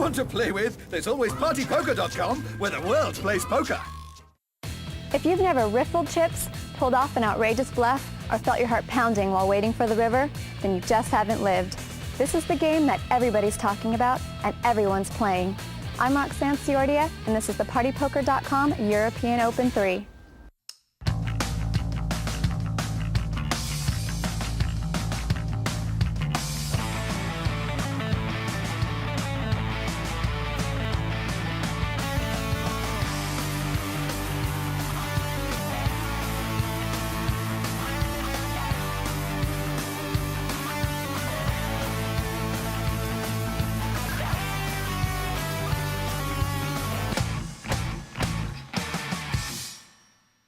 want to play with, there's always PartyPoker.com, where the world plays poker. If you've never riffled chips, pulled off an outrageous bluff, or felt your heart pounding while waiting for the river, then you just haven't lived. This is the game that everybody's talking about and everyone's playing. I'm Roxanne Ciordia, and this is the PartyPoker.com European Open 3.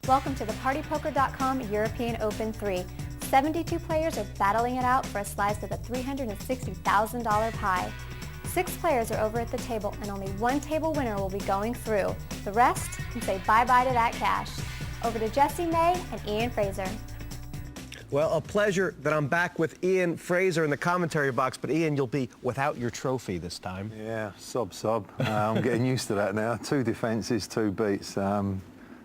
Welcome to the PartyPoker.com European Open 3. 72 players are battling it out for a slice of the $360,000 pie. 6 players are over at the table and only one table winner will be going through. The rest can say bye-bye to that cash. Over to Jesse May and Ian Fraser. Well, a pleasure that I'm back with Ian Fraser in the commentary box, but Ian, you'll be without your trophy this time. Yeah, sob. I'm getting used to that now. 2 defences, 2 beats.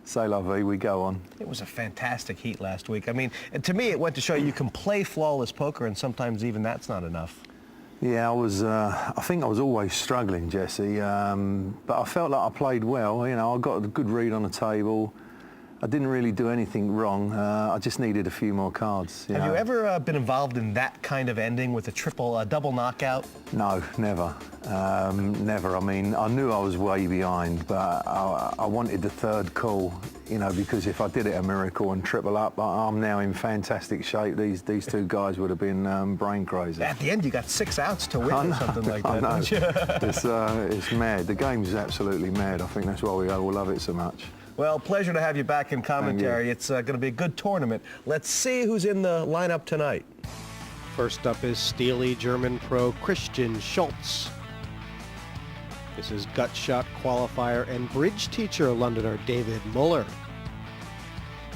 C'est la vie, we go on. It was a fantastic heat last week. I mean, to me, it went to show you can play flawless poker, and sometimes even that's not enough. Yeah, I think I was always struggling, Jesse, but I felt like I played well. You know, I got a good read on the table. I didn't really do anything wrong. I just needed a few more cards. Have you ever been involved in that kind of ending with a double knockout? No, never. Never. I mean, I knew I was way behind, but I wanted the third call, you know, because if I did it a miracle and triple up, I'm now in fantastic shape. These 2 guys would have been brain crazy. At the end, you got 6 outs to win or something like that. I know. It's mad. The game's absolutely mad. I think that's why we all love it so much. Well, pleasure to have you back in commentary. It's going to be a good tournament. Let's see who's in the lineup tonight. First up is steely German pro Christian Schultz. This is gut shot qualifier and bridge teacher Londoner David Muller.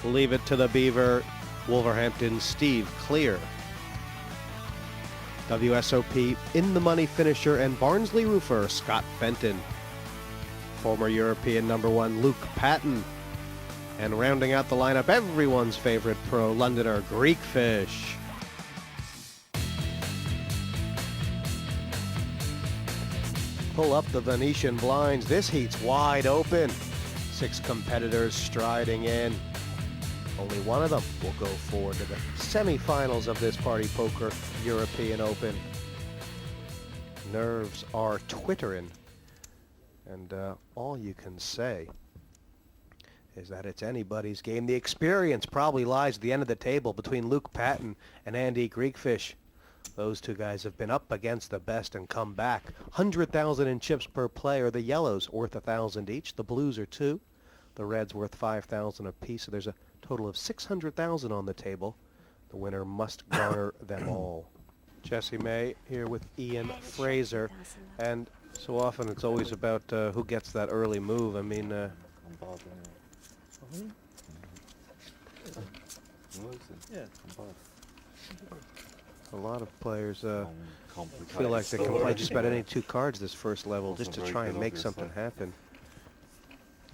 Leave it to the Beaver, Wolverhampton Steve Clear. WSOP in the money finisher and Barnsley roofer Scott Fenton. Former European #1 Luke Patton. And rounding out the lineup, everyone's favorite pro Londoner Greek Fish. Pull up the Venetian blinds. This heat's wide open. 6 competitors striding in. Only one of them will go forward to the semifinals of this Party Poker European Open. Nerves are twittering. And all you can say is that it's anybody's game. The experience probably lies at the end of the table between Luke Patton and Andy Greekfish. Those 2 guys have been up against the best and come back. 100,000 in chips per player. The yellows worth 1,000 each. The blues are 2. The reds worth 5,000 apiece. So there's a total of 600,000 on the table. The winner must garner them all. Jesse May here with Ian Fraser, and so often it's always about who gets that early move. I mean, a lot of players feel like they can play just about any 2 cards this first level just to try and make something happen.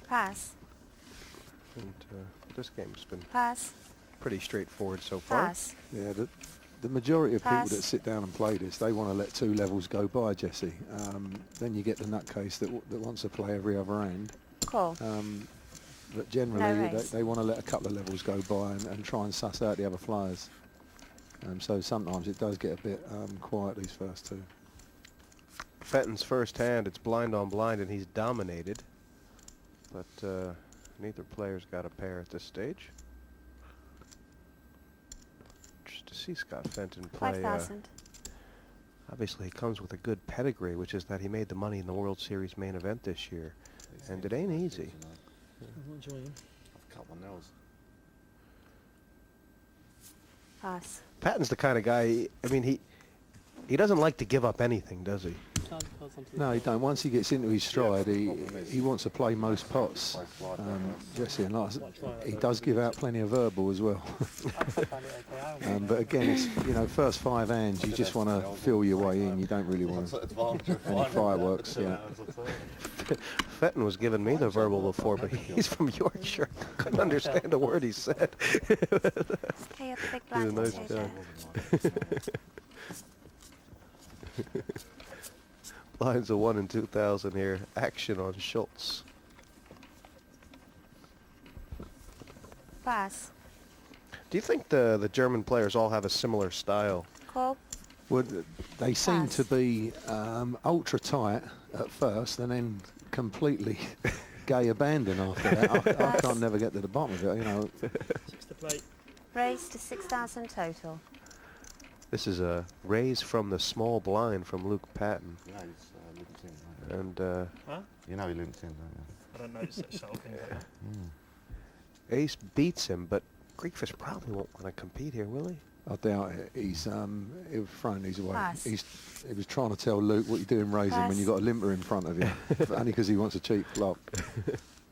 Pass. And this game's been pretty straightforward so far. Yeah, the majority of people that sit down and play this, they want to let 2 levels go by, Jesse. Then you get the nutcase that wants to play every other hand. Cool. But generally, they want to let a couple of levels go by and try and suss out the other flyers. So sometimes it does get a bit quiet these first 2. Fenton's first hand, it's blind on blind, and he's dominated. But neither player's got a pair at this stage. To see Scott Fenton play. 5,000. Obviously, he comes with a good pedigree, which is that he made the money in the World Series main event this year, and it ain't easy. I've cut my nails. Pass. Patton's the kind of guy. I mean, he doesn't like to give up anything, does he? No, he don't. Once he gets into his stride, he wants to play most pots, Jesse, and he does give out plenty of verbal as well. But again, it's, you know, first 5 hands, you just want to feel your way in. You don't really want any fireworks. Yeah. Fenton was giving me the verbal before, but he's from Yorkshire. Couldn't understand a word he said. Okay, up the big blind. Nice JJ. job. Lines of 1 in 2,000 here. Action on Schultz. Pass. Do you think the German players all have a similar style? Call. Well, they seem Pass. to be ultra tight at first, and then completely gay abandon after that. I can't never get to the bottom of it. You know. Raise to 6,000 total. This is a raise from the small blind from Luke Patton. You know he's linked in, don't And you? You know he linked in, don't you? I don't notice that sort of thing. Ace beats him, but Greekfish probably won't want to compete here, will he? I doubt it. He's he was throwing these away. Pass. He was trying to tell Luke what you doing raising when you've got a limper in front of you, only because he wants a cheap flop,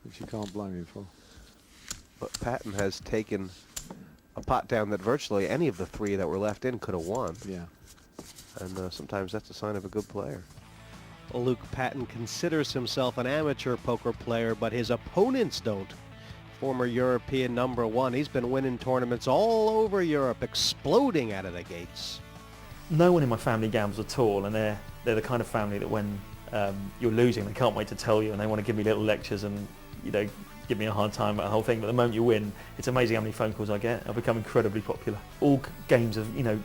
which you can't blame him for. But Patton has taken a pot down that virtually any of the 3 that were left in could have won. Yeah. And sometimes that's a sign of a good player. Well, Luke Patton considers himself an amateur poker player, but his opponents don't. Former European #1, he's been winning tournaments all over Europe, exploding out of the gates. No one in my family gambles at all, and they're the kind of family that when you're losing, they can't wait to tell you, and they want to give me little lectures and, you know, give me a hard time about the whole thing. But the moment you win, it's amazing how many phone calls I get. I've become incredibly popular. All games of, you know,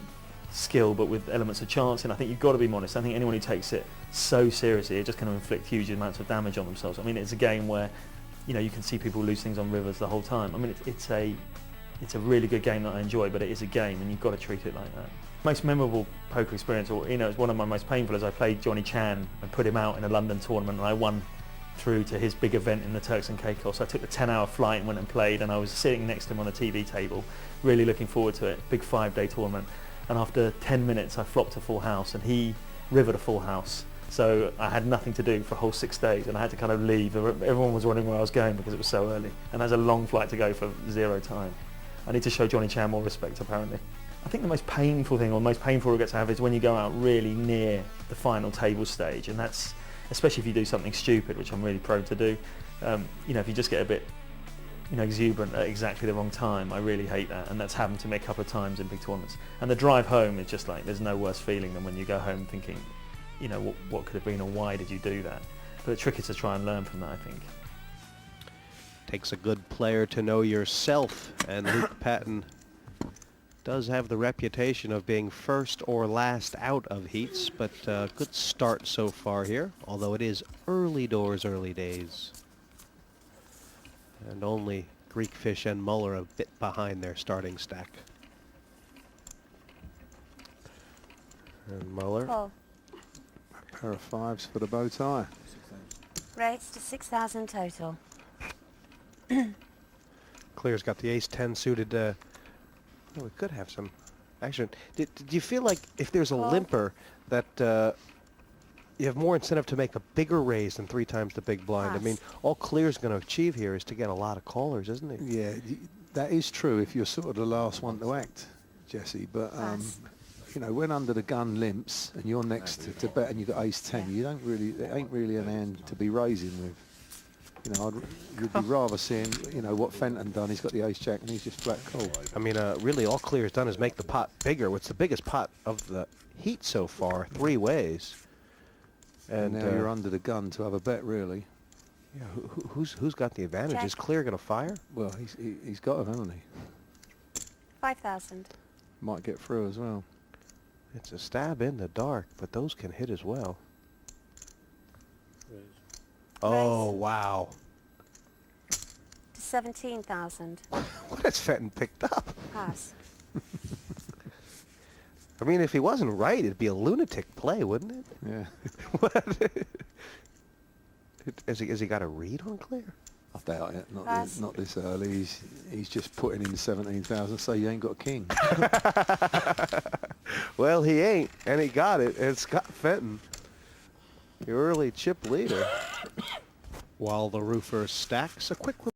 skill, but with elements of chance, and I think you've got to be modest. I think anyone who takes it so seriously are just going to inflict huge amounts of damage on themselves. I mean, it's a game where, you know, you can see people lose things on rivers the whole time. I mean, it's a really good game that I enjoy, but it is a game, and you've got to treat it like that. Most memorable poker experience, or, you know, it's one of my most painful, is I played Johnny Chan and put him out in a London tournament, and I won through to his big event in the Turks and Caicos. So I took the 10-hour flight and went and played, and I was sitting next to him on a TV table, really looking forward to it. Big 5-day tournament, and after 10 minutes I flopped a full house, and he rivered a full house. So I had nothing to do for a whole 6 days, and I had to kind of leave. Everyone was wondering where I was going because it was so early, and there's a long flight to go for 0 time. I need to show Johnny Chan more respect, apparently. I think the most painful thing, or the most painful regret to have, is when you go out really near the final table stage, and that's especially if you do something stupid, which I'm really prone to do. You know, if you just get a bit, you know, exuberant at exactly the wrong time, I really hate that, and that's happened to me a couple of times in big tournaments. And the drive home is just like, there's no worse feeling than when you go home thinking, you know, what could have been, or why did you do that? But the trick is to try and learn from that, I think. Takes a good player to know yourself, and Luke Patton does have the reputation of being first or last out of heats, but good start so far here, although it is early doors, early days. And only Greekfish and Muller a bit behind their starting stack. And Muller. Call. A pair of 5s for the bow tie. Raise to 6,000 total. Clear's got the ace-10 suited. Well, we could have some action. Did you feel like if there's a limper that you have more incentive to make a bigger raise than 3 times the big blind? I mean, all Clear's going to achieve here is to get a lot of callers, isn't it? Yeah, that is true if you're sort of the last one to act, Jesse. But you know, when under the gun limps and you're next to bet and you've got ace-10, you don't really, it ain't really an hand to be raising with. You know, you'd be rather seeing, you know, what Fenton done. He's got the ace-jack and he's just flat call. I mean, really all Clear's done is make the pot bigger. What's the biggest pot of the heat so far? 3 ways. And now you're under the gun to have a bet, really. Yeah, who's got the advantage? Check. Is Clear going to fire? Well, he's got him, hasn't he? 5,000. Might get through as well. It's a stab in the dark, but those can hit as well. Oh, wow. To 17,000. What has Fenton picked up? Pass. I mean, if he wasn't right, it'd be a lunatic play, wouldn't it? Yeah. What? Has he got a read on Clear? I doubt it. Pass. Not this early. He's just putting in 17,000, so you ain't got a king. Well, he ain't, and he got it, and it's Scott Fenton. Your early chip leader. While the roofer stacks, a quick